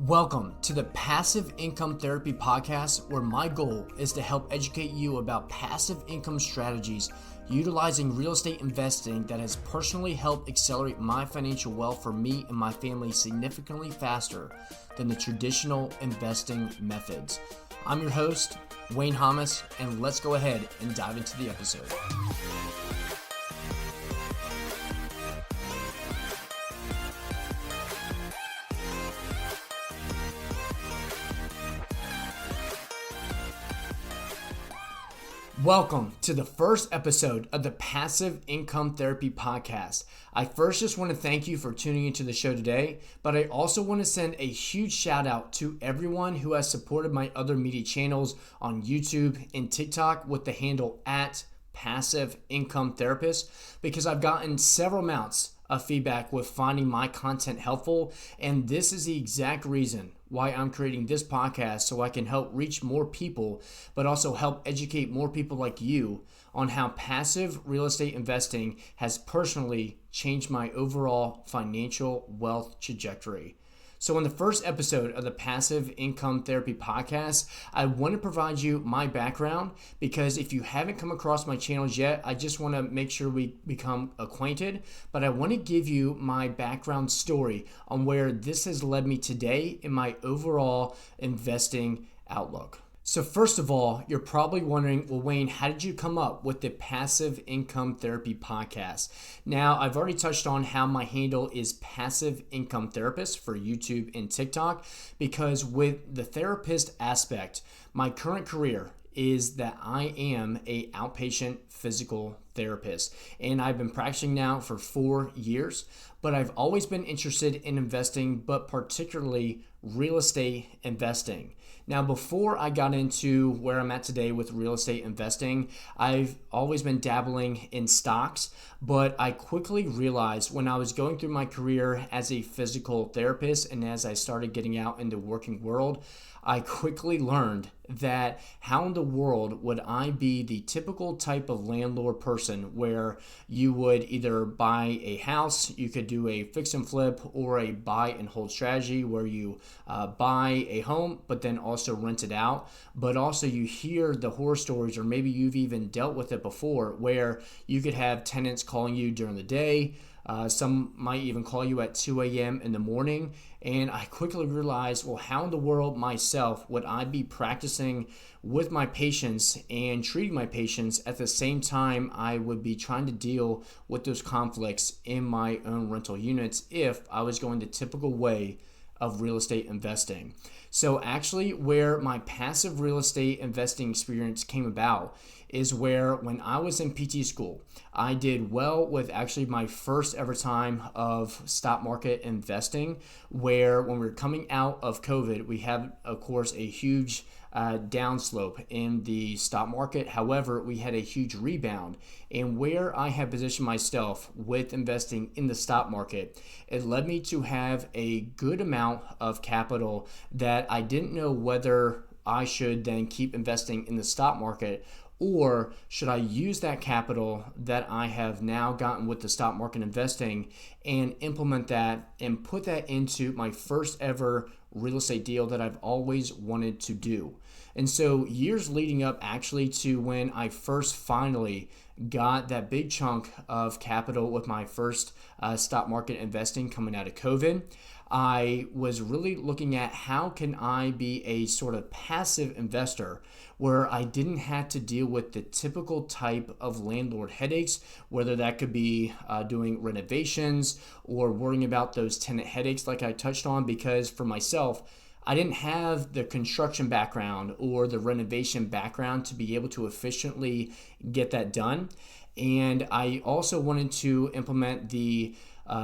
Welcome to the Passive Income Therapy Podcast, where my goal is to help educate you about passive income strategies utilizing real estate investing that has personally helped accelerate my financial wealth for me and my family significantly faster than the traditional investing methods. I'm your host, Wayne Hamas, and let's go ahead and dive into the episode. Welcome to the first episode of the Passive Income Therapy Podcast. I first just want to thank you for tuning into the show today, but I also want to send a huge shout out to everyone who has supported my other media channels on YouTube and TikTok with the handle at Passive Income Therapist, because I've gotten several amounts of feedback with finding my content helpful, and this is the exact reason why I'm creating this podcast, so I can help reach more people, but also help educate more people like you on how passive real estate investing has personally changed my overall financial wealth trajectory. So in the first episode of the Passive Income Therapy Podcast, I want to provide you my background, because if you haven't come across my channels yet, I just want to make sure we become acquainted. But I want to give you my background story on where this has led me today in my overall investing outlook. So first of all, you're probably wondering, well, Wayne, how did you come up with the Passive Income Therapy Podcast? Now, I've already touched on how my handle is Passive Income Therapist for YouTube and TikTok, because with the therapist aspect, my current career is that I am a outpatient physical therapist, and I've been practicing now for 4 years, but I've always been interested in investing, but particularly real estate investing. Now, before I got into where I'm at today with real estate investing, I've always been dabbling in stocks, but I quickly realized when I was going through my career as a physical therapist and as I started getting out in the working world, I quickly learned that how in the world would I be the typical type of landlord person where you would either buy a house, you could do a fix and flip, or a buy and hold strategy where you buy a home but then also rent it out. But also you hear the horror stories, or maybe you've even dealt with it before, where you could have tenants calling you during the day. Some might even call you at 2 a.m. in the morning. And I quickly realized, well, how in the world myself would I be practicing with my patients and treating my patients at the same time I would be trying to deal with those conflicts in my own rental units if I was going the typical way of real estate investing. So actually, where my passive real estate investing experience came about is where when I was in PT school, I did well with actually my first ever time of stock market investing, where when we were coming out of COVID, we had, of course, a huge downslope in the stock market. However, we had a huge rebound. And where I have positioned myself with investing in the stock market, it led me to have a good amount of capital that I didn't know whether I should then keep investing in the stock market, or should I use that capital that I have now gotten with the stock market investing and implement that and put that into my first ever real estate deal that I've always wanted to do. And so years leading up actually to when I first finally got that big chunk of capital with my first stock market investing coming out of COVID, I was really looking at how can I be a sort of passive investor where I didn't have to deal with the typical type of landlord headaches, whether that could be doing renovations or worrying about those tenant headaches like I touched on, because for myself, I didn't have the construction background or the renovation background to be able to efficiently get that done. And I also wanted to implement the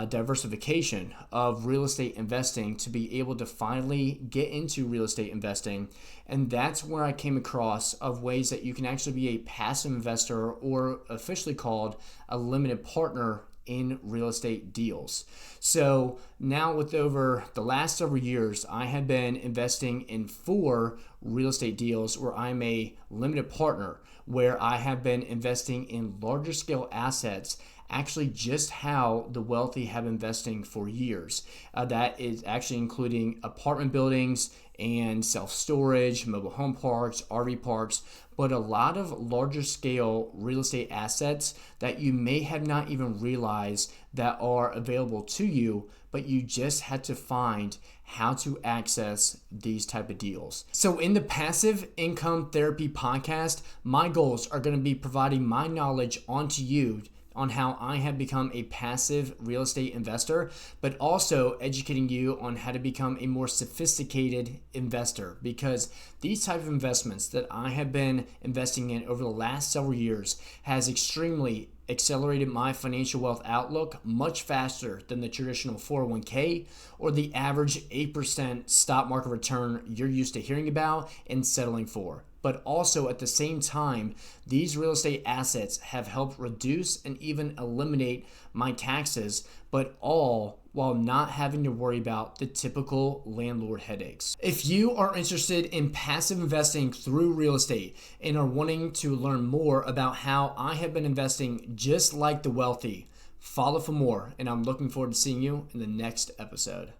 diversification of real estate investing to be able to finally get into real estate investing. And that's where I came across of ways that you can actually be a passive investor, or officially called a limited partner in real estate deals. So now with over the last several years, I have been investing in 4 real estate deals where I'm a limited partner, where I have been investing in larger scale assets actually just how the wealthy have been investing for years. That is actually including apartment buildings and self-storage, mobile home parks, RV parks, but a lot of larger scale real estate assets that you may have not even realized that are available to you, but you just had to find how to access these type of deals. So in the Passive Income Therapy podcast, my goals are going to be providing my knowledge onto you on how I have become a passive real estate investor, but also educating you on how to become a more sophisticated investor, because these type of investments that I have been investing in over the last several years has extremely accelerated my financial wealth outlook much faster than the traditional 401k or the average 8% stock market return you're used to hearing about and settling for. But also at the same time, these real estate assets have helped reduce and even eliminate my taxes, but all while not having to worry about the typical landlord headaches. If you are interested in passive investing through real estate and are wanting to learn more about how I have been investing just like the wealthy, follow for more, and I'm looking forward to seeing you in the next episode.